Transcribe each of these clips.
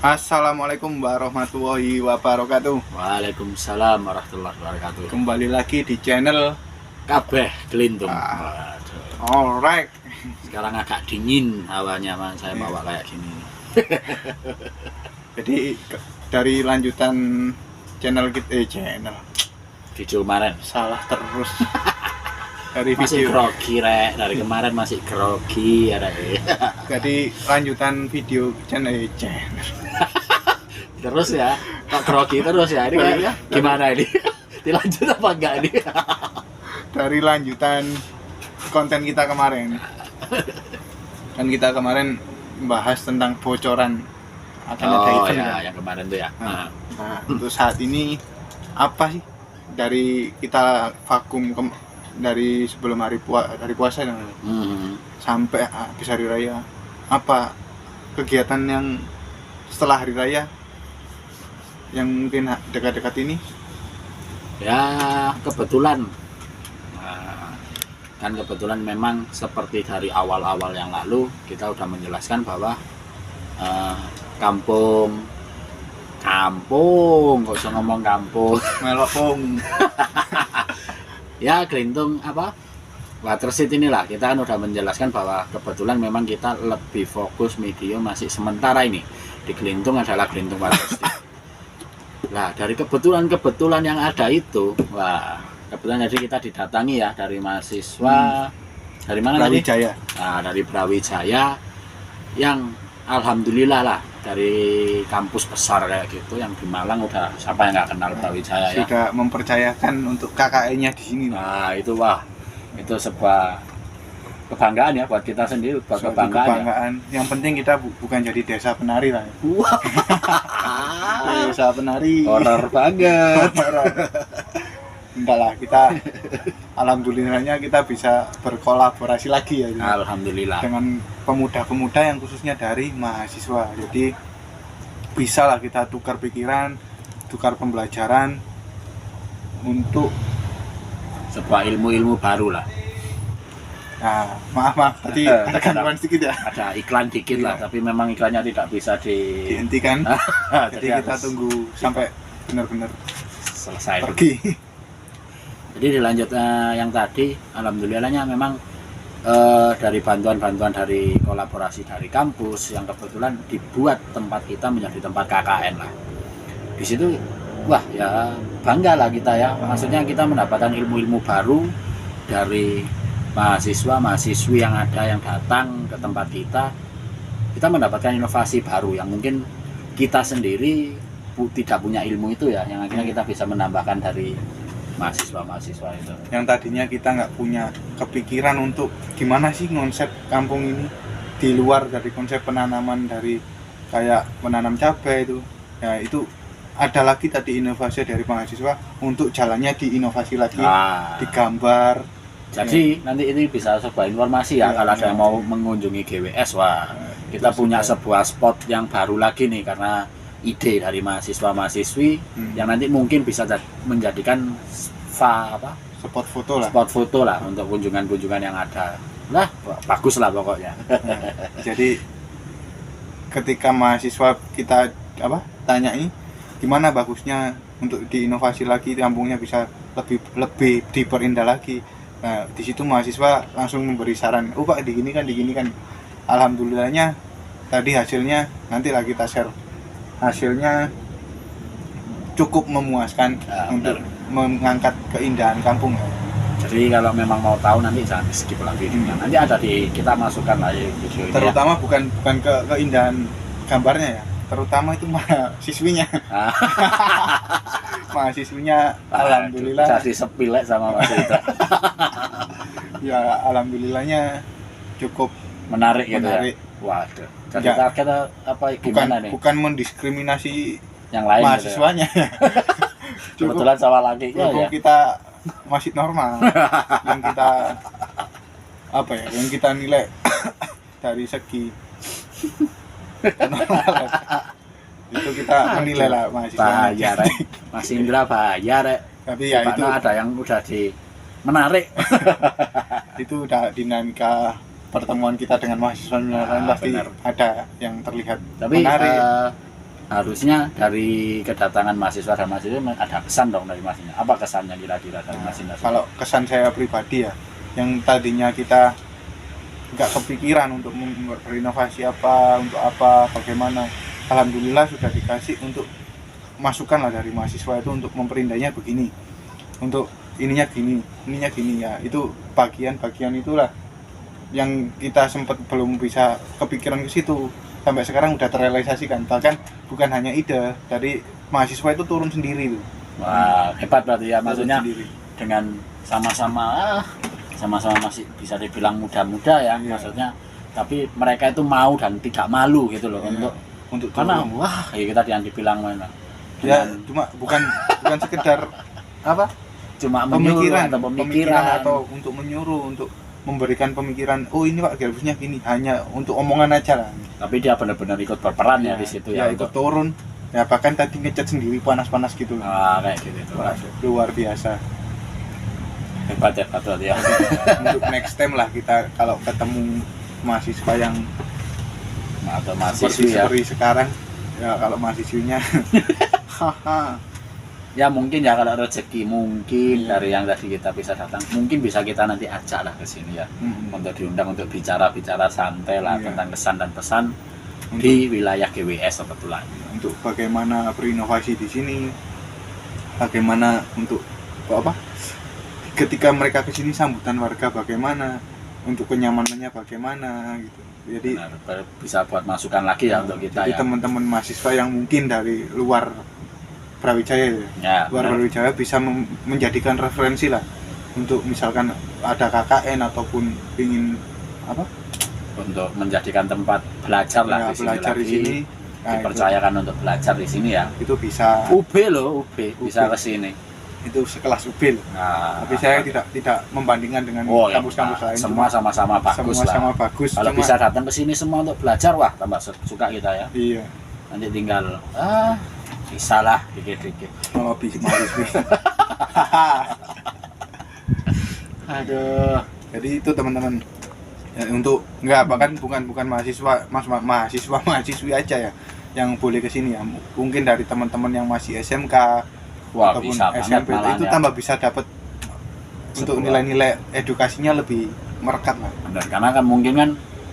Assalamualaikum warahmatullahi wabarakatuh. Waalaikumsalam warahmatullahi wabarakatuh. Kembali lagi di channel Kabeh Gelintung. Alright. Sekarang agak dingin hawanya, man. Saya bawa kayak gini. Jadi dari lanjutan channel kita Video kemarin salah terus. Dari masih video. grogi, rek. Dari kemarin masih grogi, ya, rek. Jadi lanjutan video channel. Terus ya, kok grogi terus ya? Ini kayaknya gimana ini? Dilanjut apa enggak ini? Dari lanjutan konten kita kemarin. Kan kita kemarin bahas tentang bocoran akan ada event ya, kan? yang kemarin tuh ya. Nah, untuk saat ini apa sih dari kita vakum dari sebelum hari puasa sampai habis hari raya, apa kegiatan yang setelah hari raya yang mungkin dekat-dekat ini? Ya kebetulan kan kebetulan memang seperti dari awal-awal yang lalu kita udah menjelaskan bahwa kampung kok usah ngomong kampung Melopong. ya Gelintung apa Waterseed inilah kita kan udah menjelaskan bahwa kebetulan memang kita lebih fokus video masih sementara ini di Gelintung adalah Gelintung Waterseed. Nah dari kebetulan yang ada itu, wah kebetulan jadi kita didatangi ya dari mahasiswa dari mana tadi? Brawijaya. Nah dari Brawijaya yang alhamdulillah lah dari kampus besar kayak gitu yang di Malang, udah siapa yang nggak kenal Brawijaya ya? Sudah mempercayakan untuk KKN-nya di sini. Nah itu wah itu sebuah kebanggaan ya buat kita sendiri, buat Suatu kebanggaan. Yang penting kita bukan jadi desa penari lah. Wah, Desa penari. horor banget. Enggak lah, kita alhamdulillahnya kita bisa berkolaborasi lagi ya Alhamdulillah. dengan pemuda-pemuda yang khususnya dari mahasiswa. Jadi bisa lah kita tukar pikiran, tukar pembelajaran untuk Sebuah ilmu-ilmu baru lah. nah, maaf tadi ada gangguan sedikit ya. Ada iklan dikit lah, tapi memang iklannya tidak bisa Dihentikan. Jadi kita harus tunggu sampai benar-benar selesai dulu. pergi. Jadi dilanjut yang tadi, alhamdulillahnya memang dari bantuan-bantuan dari kolaborasi dari kampus yang kebetulan dibuat tempat kita menjadi tempat KKN lah. Di situ wah ya bangga lah kita ya, maksudnya kita mendapatkan ilmu-ilmu baru dari mahasiswa-mahasiswi yang ada yang datang ke tempat kita mendapatkan inovasi baru yang mungkin kita sendiri tidak punya ilmu itu ya, yang akhirnya kita bisa menambahkan dari mahasiswa-mahasiswa itu. Yang tadinya kita nggak punya kepikiran untuk gimana sih konsep kampung ini di luar dari konsep penanaman dari kayak menanam cabai itu. Ya itu ada lagi tadi inovasi dari mahasiswa untuk jalannya diinovasi lagi, digambar. Jadi nanti ini bisa sebuah informasi ya, kalau ada yang mau mengunjungi GWS, wah kita punya sebuah spot yang baru lagi nih karena ide dari mahasiswa-mahasiswi yang nanti mungkin bisa menjadikan spot foto lah untuk kunjungan-kunjungan yang ada. Lah bagus lah pokoknya. Jadi ketika mahasiswa kita tanyai gimana bagusnya untuk diinovasi lagi kampungnya bisa lebih diperindah lagi. Nah, di situ mahasiswa langsung memberi saran, Pak diginikan. Alhamdulillahnya tadi hasilnya nantilah kita share. Hasilnya cukup memuaskan untuk mengangkat keindahan kampung. Jadi kalau memang mau tahu nanti jangan di skip lah videonya. Nanti ada kita masukkan lah video ini. Terutama ya. bukan keindahan gambarnya ya, terutama itu mahasiswinya. Mahasiswinya alhamdulillah bisa disepilek sama Mas Ita. Ya alhamdulillahnya cukup menarik gitu ya. Waduh. Jadi target apa gimana nih? Bukan mendiskriminasi yang lain mahasiswanya. Gitu ya. Kebetulan sama lagi ya. Kita masih normal. Yang kita nilai dari segi itu kita menilai lah mahasiswa. Bayar Mas Indra bayar tapi ya itu ada yang udah menarik. Itu udah dinamika pertemuan kita dengan mahasiswa pasti benar. Ada yang terlihat tapi menarik. harusnya dari kedatangan mahasiswa dan mahasiswa ada kesan dong dari masnya. Apa kesannya kira-kira dari masnya? Kalau kesan saya pribadi ya, yang tadinya kita nggak kepikiran untuk berinovasi untuk apa, bagaimana, alhamdulillah sudah dikasih untuk masukan lah dari mahasiswa itu untuk memperindahnya begini, untuk ininya gini ya. Itu bagian-bagian itulah yang kita sempat belum bisa kepikiran ke situ, sampai sekarang udah terrealisasikan. Bahkan bukan hanya ide dari mahasiswa itu turun sendiri tuh. Wah, hebat berarti ya, maksudnya sendiri. dengan sama-sama masih bisa dibilang muda-muda ya, maksudnya, tapi mereka itu mau dan tidak malu gitu loh, untuk karena turun. Wah, ya kita yang dibilang mana ya, cuma bukan sekedar apa, cuma pemikiran atau untuk menyuruh, untuk memberikan pemikiran, oh ini Pak harusnya gini, hanya untuk omongan aja lah. Tapi dia benar-benar ikut berperan ya di situ ya, ikut turun ya, bahkan tadi ngecat sendiri panas-panas gitu. Kayak gitu. Luar biasa, hebat ya. Untuk next time lah kita kalau ketemu mahasiswa yang atau mahasiswi seperti sekarang ya, kalau mahasiswinya ya mungkin ya, kalau rezeki mungkin dari yang tadi kita bisa datang, mungkin bisa kita nanti ajak lah ke sini ya, untuk diundang untuk bicara santai lah tentang kesan dan pesan di wilayah GWS kebetulan, untuk bagaimana berinovasi di sini, bagaimana untuk apa, ketika mereka ke sini sambutan warga bagaimana, untuk kenyamanannya bagaimana gitu. Jadi bisa buat masukan lagi ya untuk kita ya, teman-teman mahasiswa yang mungkin dari luar Brawijaya luar Brawijaya bisa menjadikan referensi lah, untuk misalkan ada KKN ataupun ingin apa, untuk menjadikan tempat belajar lah di sini, dipercayakan untuk belajar di sini ya. Itu bisa UB bisa ke sini. Itu sekelas UB loh. Tapi saya tidak membandingkan dengan kampus-kampus lain. Semua sama-sama bagus lah. Sama bagus. Kalau bisa datang ke sini semua untuk belajar, wah tambah suka kita ya. Iya. Nanti tinggal bisa lah dikit-dikit. Kalau bisa. Aduh. Jadi itu teman-teman. Ya, untuk bahkan bukan mahasiswi aja ya yang boleh ke sini ya. Mungkin dari teman-teman yang masih SMK ataupun SMP itu tambah bisa dapat untuk nilai-nilai edukasinya lebih merekat lah. Benar, karena kan mungkin kan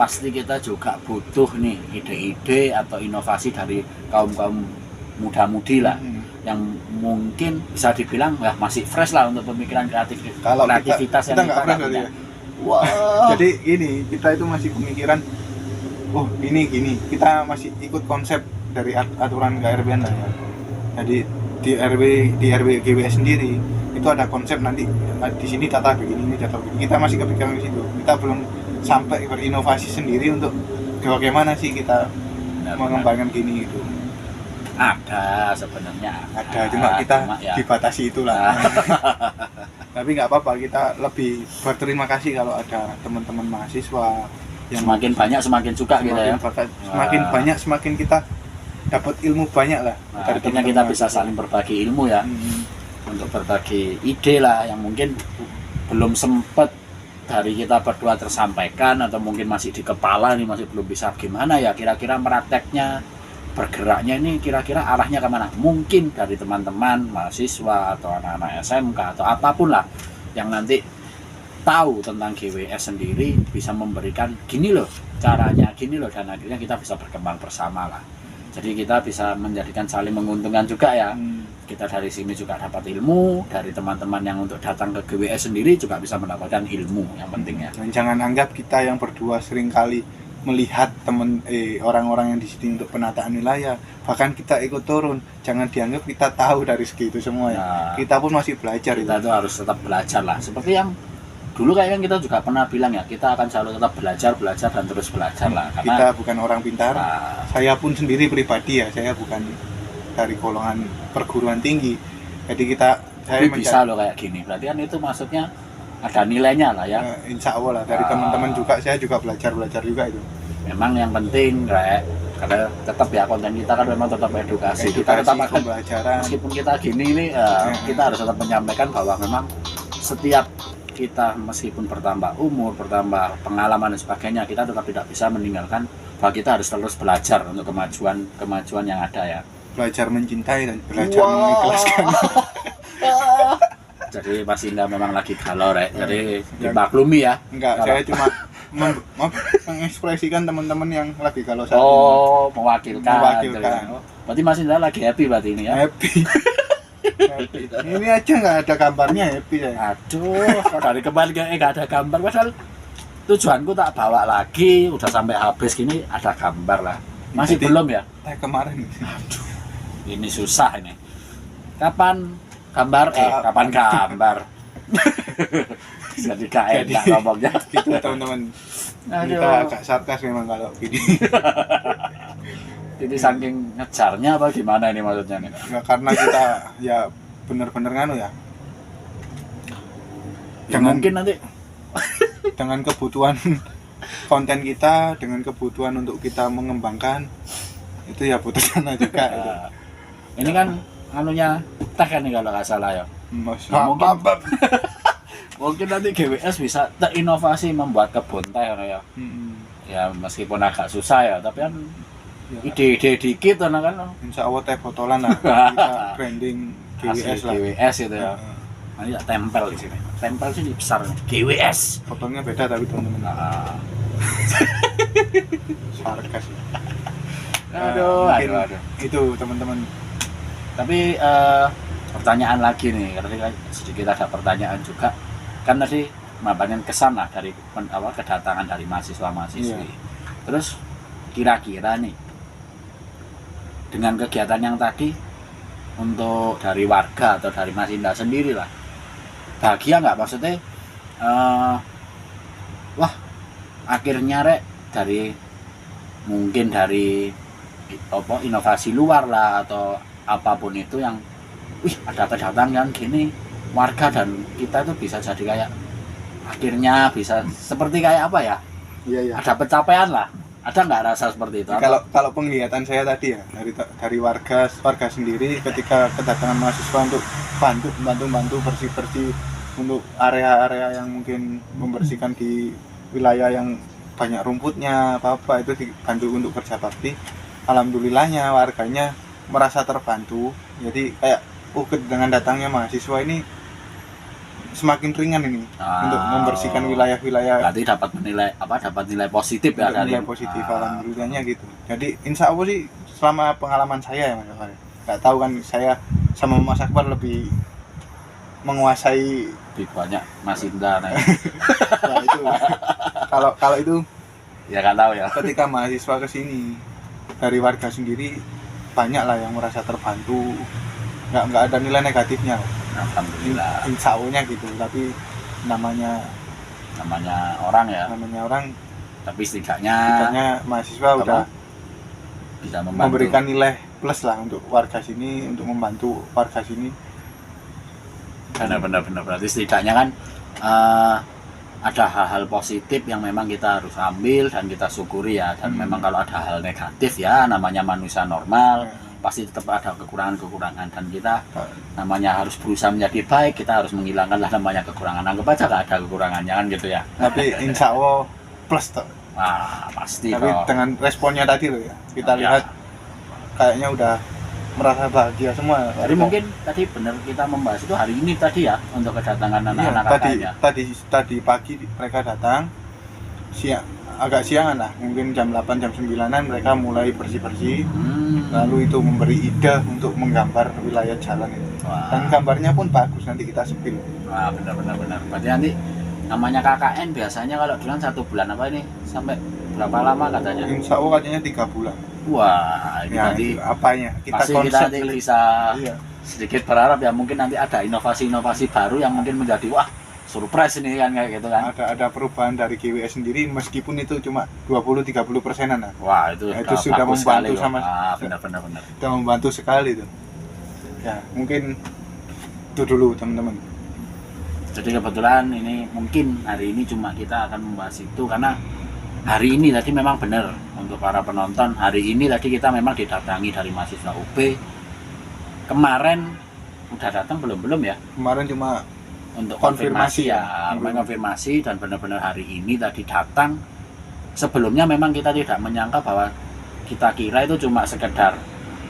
pasti kita juga butuh nih ide-ide atau inovasi dari kaum muda-mudi lah, yang mungkin bisa dibilang masih fresh lah untuk pemikiran kreativitas kita nggak fresh ya. Wow. Jadi ini kita itu masih pemikiran, gini kita masih ikut konsep dari aturan KRBN lah ya. Jadi di RW GWS sendiri itu ada konsep, nanti di sini tata begini, ini tata begini. Kita masih kepikiran di situ. Kita belum sampai berinovasi sendiri untuk bagaimana sih kita mengembangkan gini gitu. Ada sebenarnya, cuma kita dibatasi itulah. Tapi nggak apa-apa, kita lebih berterima kasih kalau ada teman-teman mahasiswa yang semakin banyak semakin suka kita ya. Semakin banyak semakin kita dapat ilmu banyak lah. Akhirnya kita bisa saling berbagi ilmu ya, untuk berbagi ide lah yang mungkin belum sempat dari kita berdua tersampaikan, atau mungkin masih di kepala nih, masih belum bisa gimana ya kira-kira merakteknya, bergeraknya ini kira-kira arahnya kemana. Mungkin dari teman-teman mahasiswa atau anak-anak SMK atau apapun lah yang nanti tahu tentang GWS sendiri bisa memberikan gini loh caranya, gini loh, dan akhirnya kita bisa berkembang bersama lah. Jadi kita bisa menjadikan saling menguntungkan juga ya. Kita dari sini juga dapat ilmu, dari teman-teman yang untuk datang ke GWS sendiri juga bisa mendapatkan ilmu yang pentingnya. Dan jangan anggap kita yang berdua seringkali melihat orang-orang yang di sini untuk penataan wilayah, bahkan kita ikut turun, jangan dianggap kita tahu dari segi itu semua ya. Kita pun masih belajar. Kita itu harus tetap belajar lah, seperti yang dulu kayaknya kita juga pernah bilang ya, kita akan selalu tetap belajar dan terus belajar lah, karena kita bukan orang pintar. Saya pun sendiri pribadi ya, saya bukan dari golongan perguruan tinggi, jadi saya bisa loh kayak gini, berarti kan itu maksudnya ada nilainya lah ya. Insya Allah lah, dari teman-teman juga, saya juga belajar juga itu. Memang yang penting karena tetap ya konten kita kan memang tetap edukasi kita tetap akan pembelajaran. Meskipun kita gini nih kita harus tetap menyampaikan bahwa memang setiap kita meskipun bertambah umur, bertambah pengalaman dan sebagainya, kita tetap tidak bisa meninggalkan bahwa kita harus terus belajar untuk kemajuan yang ada ya. Belajar mencintai dan belajar mengikhlaskan. Jadi Mas Indah memang lagi galau, Rek. Jadi dimaklumi ya. Enggak, Kalau- saya cuma mengekspresikan teman-teman yang lagi kalau saat Oh, mewakilkan. Mewakilkan. Oh, berarti Mas Indah lagi happy berarti ini ini. ya. Happy. Happy. Ini aja nggak ada gambarnya happy saya. Aduh, kok dari kemarin nggak ada gambar. Padahal tujuanku tak bawa lagi, udah sampai habis gini ada gambar lah. Masih Jadi- belum ya? Kemarin. Aduh, ini susah ini. Kapan gambar? Kapan gambar? Jadi gak enak ngomongnya. Gitu teman-teman. Kita Aduh, agak sarkas memang kalau gini. ini saking ngejarnya apa gimana ini maksudnya nih? Nggak, karena kita ya bener-bener nganu ya. Ya, Jangan- mungkin nanti Dengan kebutuhan konten kita, dengan kebutuhan untuk kita mengembangkan itu ya butuh dana juga. Itu. ini kan anunya teh kan nih kalau nggak salah ya. Masya Mungkin- Allah. Mungkin nanti GWS bisa terinovasi membuat kebun teh ya. Mm-mm. Ya meskipun agak susah ya, tapi kan Ya, ide-ide dikit kan. insya Allah teh botolan lah kita branding Hasil GWS lah. GWS itu ya. Heeh. Nanti tak tempel di sini. Tempel sini besar nih. GWS. Fotonya beda tapi teman-teman Nah, sarkas ya. aduh, Mungkin aduh. itu teman-teman. Tapi pertanyaan lagi nih, karena sedikit ada pertanyaan juga. Kan tadi mabanin kesan lah dari kedatangan dari mahasiswa-mahasiswi. Iya. Terus kira-kira nih dengan kegiatan yang tadi untuk dari warga atau dari Mas Indah sendiri lah, bahagia nggak maksudnya? Wah, akhirnya Rek dari mungkin dari inovasi luar lah atau apapun itu yang ada pendatang yang gini warga dan kita tuh bisa jadi kayak akhirnya bisa seperti kayak apa ya, Iya iya. ada pencapaian lah, ada nggak rasa seperti itu? Kalau penglihatan saya tadi ya dari warga sendiri ketika kedatangan mahasiswa untuk bantu bersih untuk area-area yang mungkin membersihkan di wilayah yang banyak rumputnya apa itu dibantu untuk kerja bakti. Alhamdulillahnya warganya merasa terbantu. Jadi kayak dengan datangnya mahasiswa ini semakin ringan ini untuk membersihkan wilayah-wilayah. Berarti dapat nilai positif ya dari Nilai positif alhamdulillahnya gitu. Jadi insya Allah sih selama pengalaman saya ya Mas Akbar. Nggak tahu kan saya sama Mas Akbar lebih menguasai lebih banyak Mas Indah nah. ya itu. Kalau itu Ya nggak tahu ya. ketika mahasiswa ke sini dari warga sendiri banyak lah yang merasa terbantu. Nggak ada nilai negatifnya. Alhamdulillah. Insya Allah gitu. Tapi namanya orang ya. orang Tapi setidaknya mahasiswa udah bisa membantu. memberikan nilai plus lah untuk warga sini, untuk membantu warga sini. Benar. Berarti setidaknya kan ada hal-hal positif yang memang kita harus ambil dan kita syukuri ya. Dan memang kalau ada hal negatif ya namanya manusia normal, pasti tetap ada kekurangan-kekurangan dan kita namanya harus berusaha menjadi baik, kita harus menghilangkan lah namanya kekurangan. Anggap aja gak ada kekurangannya kan gitu ya. Tapi insya Allah plus toh. Wah, pasti Tapi toh. dengan responnya tadi loh ya, kita Ya. lihat kayaknya udah merasa bahagia semua. Jadi mungkin tadi benar kita membahas itu hari ini tadi ya untuk kedatangan Iya, anak-anak KKN ya. tadi pagi mereka datang agak siangan lah, mungkin jam 8 jam 9-an mereka mulai bersih-bersih. Lalu itu memberi ide untuk menggambar wilayah jalan itu. Wah. Dan gambarnya pun bagus, nanti kita sepil. Wah, benar. Berarti nanti namanya KKN biasanya kalau bulan 1 bulan apa ini sampai berapa lama katanya? Insya Allah katanya 3 bulan. Wah, ini Ya, nanti itu apanya? Kita pasti kita nanti bisa Iya. sedikit berharap ya mungkin nanti ada inovasi-inovasi baru yang mungkin menjadi wah surprise ini kan kayak gitu kan. Ada perubahan dari GWS sendiri meskipun itu cuma 20-30%-an lah. Wah, itu sudah bagus membantu sekali loh. sama Benar. Sudah membantu sekali itu. Ya, mungkin itu dulu teman-teman. Jadi kebetulan ini mungkin hari ini cuma kita akan membahas itu karena hari ini tadi memang benar untuk para penonton. Hari ini tadi kita memang didatangi dari mahasiswa UB. Kemarin udah datang belum ya? Kemarin cuma Untuk Konfirmasi konfirmasi ya, ya. konfirmasi dan benar-benar hari ini tadi datang sebelumnya memang kita tidak menyangka bahwa kita kira itu cuma sekedar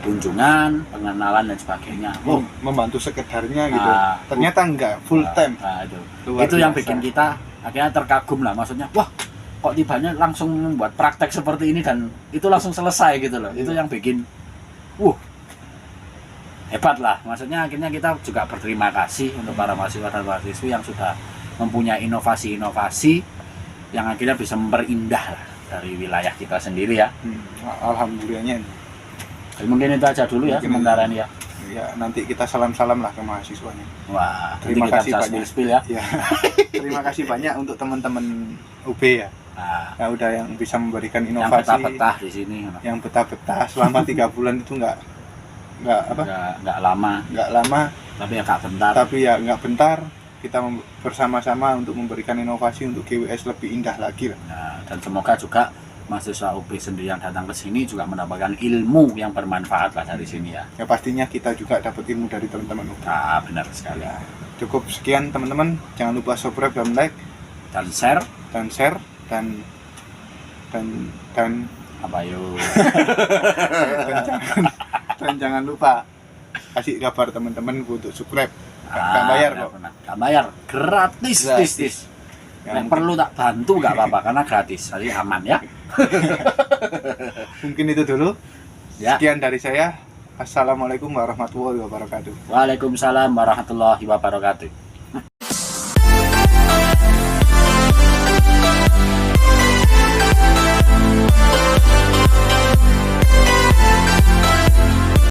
kunjungan, pengenalan dan sebagainya. Membantu sekedarnya gitu. Nah, Ternyata enggak full time. Nah, Luar itu yang biasa. bikin kita akhirnya terkagum lah, maksudnya wah kok tibanya langsung membuat praktek seperti ini dan itu langsung selesai gitu loh. Itu yang bikin hebat lah, maksudnya akhirnya kita juga berterima kasih untuk para mahasiswa dan mahasiswi yang sudah mempunyai inovasi-inovasi yang akhirnya bisa memperindah lah dari wilayah kita sendiri ya. Alhamdulillahnya. Jadi mungkin itu aja dulu ya sementara ini ya. Ya, nanti kita salam-salam lah ke mahasiswanya. Wah, Terima nanti kita kasih bisa banyak. spill ya. Ya. Terima kasih banyak untuk teman-teman UB ya. Nah, Ya udah yang bisa memberikan yang inovasi. betah-betah di sini Yang betah-betah selama 3 bulan itu enggak apa? nggak lama, Enggak lama, tapi ya nggak bentar. tapi ya enggak bentar kita bersama-sama untuk memberikan inovasi untuk GWS lebih indah lagi lah. Nah, dan semoga juga mahasiswa UB sendiri yang datang ke sini juga mendapatkan ilmu yang bermanfaat lah dari sini ya. Ya pastinya kita juga dapat ilmu dari teman-teman UB. Nah, benar sekali. Ya, cukup sekian teman-teman, jangan lupa subscribe dan like Dan share dan share dan apa yuk? dan jangan lupa kasih kabar teman-teman untuk subscribe. Nggak bayar kok. Nggak bayar, gratis. Gratis. Ya, Yang perlu tak bantu nggak apa-apa karena gratis, jadi aman ya. mungkin itu dulu. Ya. Sekian dari saya. Assalamualaikum warahmatullahi wabarakatuh. Waalaikumsalam warahmatullahi wabarakatuh.